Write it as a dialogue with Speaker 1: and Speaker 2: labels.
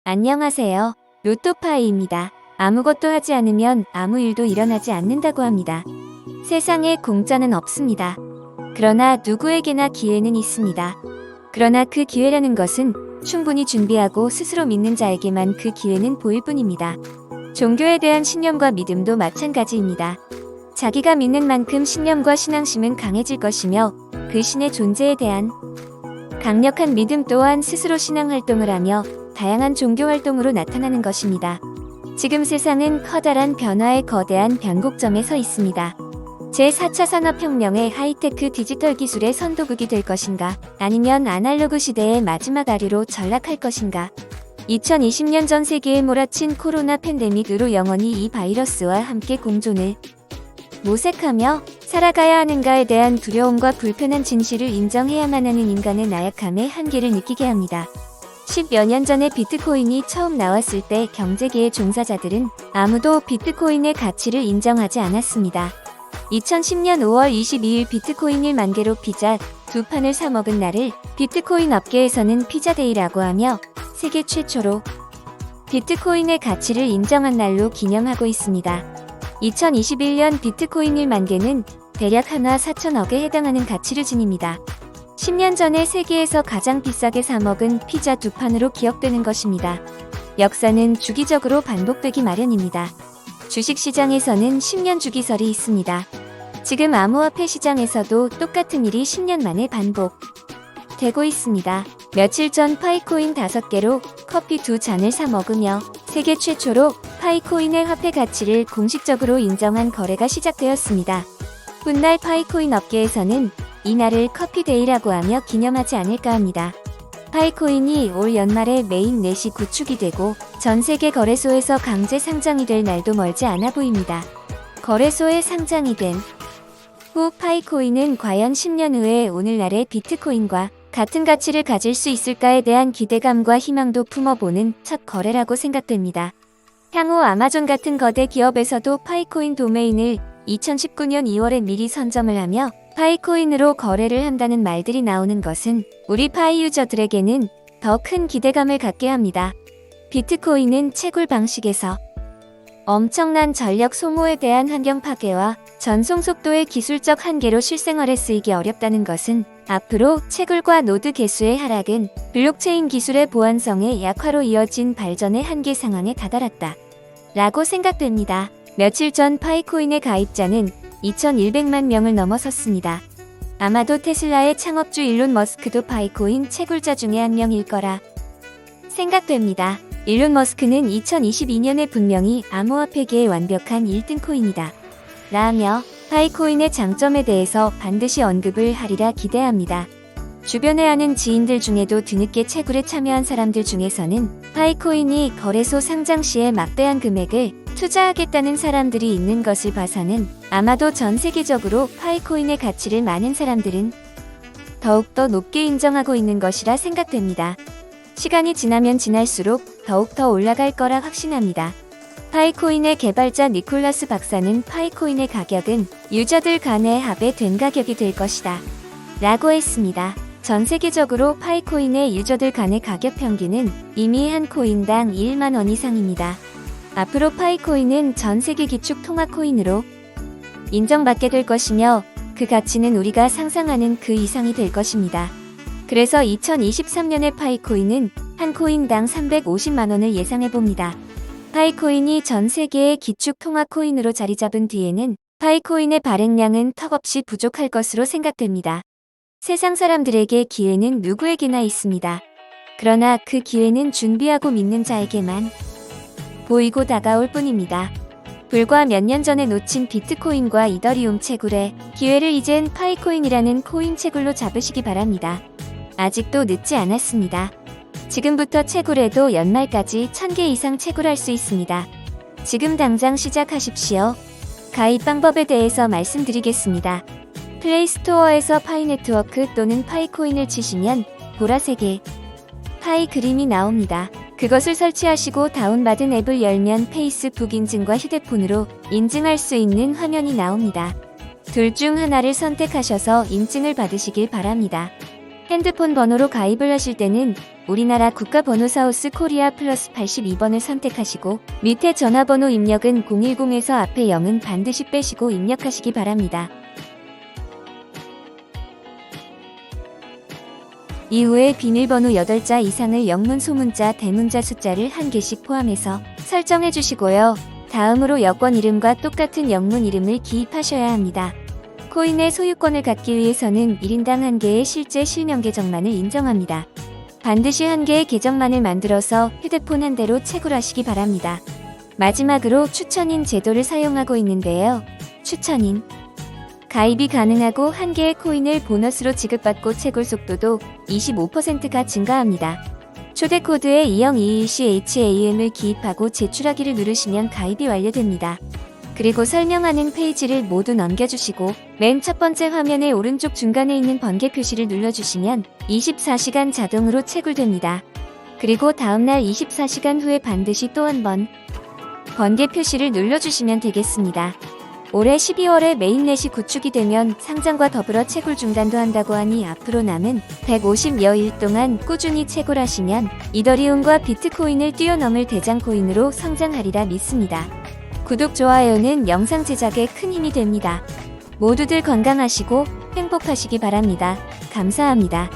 Speaker 1: 안녕하세요. 로또파이입니다. 아무것도 하지 않으면 아무 일도 일어나지 않는다고 합니다. 세상에 공짜는 없습니다. 그러나 누구에게나 기회는 있습니다. 그러나 그 기회라는 것은 충분히 준비하고 스스로 믿는 자에게만 그 기회는 보일 뿐입니다. 종교에 대한 신념과 믿음도 마찬가지입니다. 자기가 믿는 만큼 신념과 신앙심은 강해질 것이며 그 신의 존재에 대한 강력한 믿음 또한 스스로 신앙활동을 하며 다양한 종교활동으로 나타나는 것입니다. 지금 세상은 커다란 변화의 거대한 변곡점에 서 있습니다. 제4차 산업혁명의 하이테크 디지털 기술의 선도국이 될 것인가, 아니면 아날로그 시대의 마지막 아류로 전락할 것인가. 2020년 전 세계에 몰아친 코로나 팬데믹으로 영원히 이 바이러스와 함께 공존을 모색하며 살아가야 하는가에 대한 두려움과 불편한 진실을 인정해야만 하는 인간의 나약함의 한계를 느끼게 합니다. 10여 년 전에 비트코인이 처음 나왔을 때 경제계의 종사자들은 아무도 비트코인의 가치를 인정하지 않았습니다. 2010년 5월 22일 비트코인 1만 개로 피자 2판을 사 먹은 날을 비트코인 업계에서는 피자데이라고 하며 세계 최초로 비트코인의 가치를 인정한 날로 기념하고 있습니다. 2021년 비트코인 1만 개는 대략 한화 4천억에 해당하는 가치를 지닙니다. 10년 전에 세계에서 가장 비싸게 사 먹은 피자 2판으로 기억되는 것입니다. 역사는 주기적으로 반복되기 마련입니다. 주식시장에서는 10년 주기설이 있습니다. 지금 암호화폐 시장에서도 똑같은 일이 10년 만에 반복되고 있습니다. 며칠 전 파이코인 5개로 커피 2잔을 사 먹으며 세계 최초로 파이코인의 화폐 가치를 공식적으로 인정한 거래가 시작되었습니다. 훗날 파이코인 업계에서는 이날을 커피데이라고 하며 기념하지 않을까 합니다. 파이코인이 올 연말에 메인 넷이 구축이 되고 전 세계 거래소에서 강제 상장이 될 날도 멀지 않아 보입니다. 거래소에 상장이 된 후 파이코인은 과연 10년 후에 오늘날의 비트코인과 같은 가치를 가질 수 있을까에 대한 기대감과 희망도 품어보는 첫 거래라고 생각됩니다. 향후 아마존 같은 거대 기업에서도 파이코인 도메인을 2019년 2월에 미리 선점을 하며 파이코인으로 거래를 한다는 말들이 나오는 것은 우리 파이 유저들에게는 더 큰 기대감을 갖게 합니다. 비트코인은 채굴 방식에서 엄청난 전력 소모에 대한 환경 파괴와 전송 속도의 기술적 한계로 실생활에 쓰이기 어렵다는 것은 앞으로 채굴과 노드 개수의 하락은 블록체인 기술의 보안성의 약화로 이어진 발전의 한계 상황에 다다랐다 라고 생각됩니다. 며칠 전 파이코인의 가입자는 2,100만 명을 넘어섰습니다. 아마도 테슬라의 창업주 일론 머스크도 파이코인 채굴자 중에 한 명일 거라 생각됩니다. 일론 머스크는 2022년에 분명히 암호화폐계의 완벽한 1등 코인이다 라며 파이코인의 장점에 대해서 반드시 언급을 하리라 기대합니다. 주변에 아는 지인들 중에도 뒤늦게 채굴에 참여한 사람들 중에서는 파이코인이 거래소 상장 시에 막대한 금액을 투자하겠다는 사람들이 있는 것을 봐서는 아마도 전 세계적으로 파이코인의 가치를 많은 사람들은 더욱더 높게 인정하고 있는 것이라 생각됩니다. 시간이 지나면 지날수록 더욱 더 올라갈 거라 확신합니다. 파이코인의 개발자 니콜라스 박사는 파이코인의 가격은 유저들 간의 합에 된 가격이 될 것이다 라고 했습니다. 전 세계적으로 파이코인의 유저들 간의 가격 평균은 이미 한 코인당 1만 원 이상입니다. 앞으로 파이코인은 전 세계 기축 통화 코인으로 인정받게 될 것이며 그 가치는 우리가 상상하는 그 이상이 될 것입니다. 그래서 2023년에 파이코인은 한 코인당 350만 원을 예상해봅니다. 파이코인이 전 세계의 기축 통화 코인으로 자리 잡은 뒤에는 파이코인의 발행량은 턱없이 부족할 것으로 생각됩니다. 세상 사람들에게 기회는 누구에게나 있습니다. 그러나 그 기회는 준비하고 믿는 자에게만 보이고 다가올 뿐입니다. 불과 몇 년 전에 놓친 비트코인과 이더리움 채굴의 기회를 이젠 파이코인이라는 코인 채굴로 잡으시기 바랍니다. 아직도 늦지 않았습니다. 지금부터 채굴해도 연말까지 1000개 이상 채굴할 수 있습니다. 지금 당장 시작하십시오. 가입 방법에 대해서 말씀드리겠습니다. 플레이스토어에서 파이네트워크 또는 파이코인을 치시면 보라색의 파이 그림이 나옵니다. 그것을 설치하시고 다운받은 앱을 열면 페이스북 인증과 휴대폰으로 인증할 수 있는 화면이 나옵니다. 둘 중 하나를 선택하셔서 인증을 받으시길 바랍니다. 핸드폰 번호로 가입을 하실 때는 우리나라 국가번호 사우스 코리아 플러스 82번을 선택하시고 밑에 전화번호 입력은 010에서 앞에 0은 반드시 빼시고 입력하시기 바랍니다. 이후에 비밀번호 8자 이상을 영문, 소문자, 대문자 숫자를 1개씩 포함해서 설정해 주시고요. 다음으로 여권 이름과 똑같은 영문 이름을 기입하셔야 합니다. 코인의 소유권을 갖기 위해서는 1인당 1개의 실제 실명 계정만을 인정합니다. 반드시 1개의 계정만을 만들어서 휴대폰 한 대로 채굴하시기 바랍니다. 마지막으로 추천인 제도를 사용하고 있는데요. 추천인 가입이 가능하고 1개의 코인을 보너스로 지급받고 채굴 속도도 25%가 증가합니다. 초대 코드에 2021CHAM을 기입하고 제출하기를 누르시면 가입이 완료됩니다. 그리고 설명하는 페이지를 모두 넘겨주시고 맨 첫 번째 화면의 오른쪽 중간에 있는 번개 표시를 눌러주시면 24시간 자동으로 채굴됩니다. 그리고 다음날 24시간 후에 반드시 또 한 번 번개 표시를 눌러주시면 되겠습니다. 올해 12월에 메인넷이 구축이 되면 상장과 더불어 채굴 중단도 한다고 하니 앞으로 남은 150여일 동안 꾸준히 채굴하시면 이더리움과 비트코인을 뛰어넘을 대장코인으로 성장하리라 믿습니다. 구독, 좋아요는 영상 제작에 큰 힘이 됩니다. 모두들 건강하시고 행복하시기 바랍니다. 감사합니다.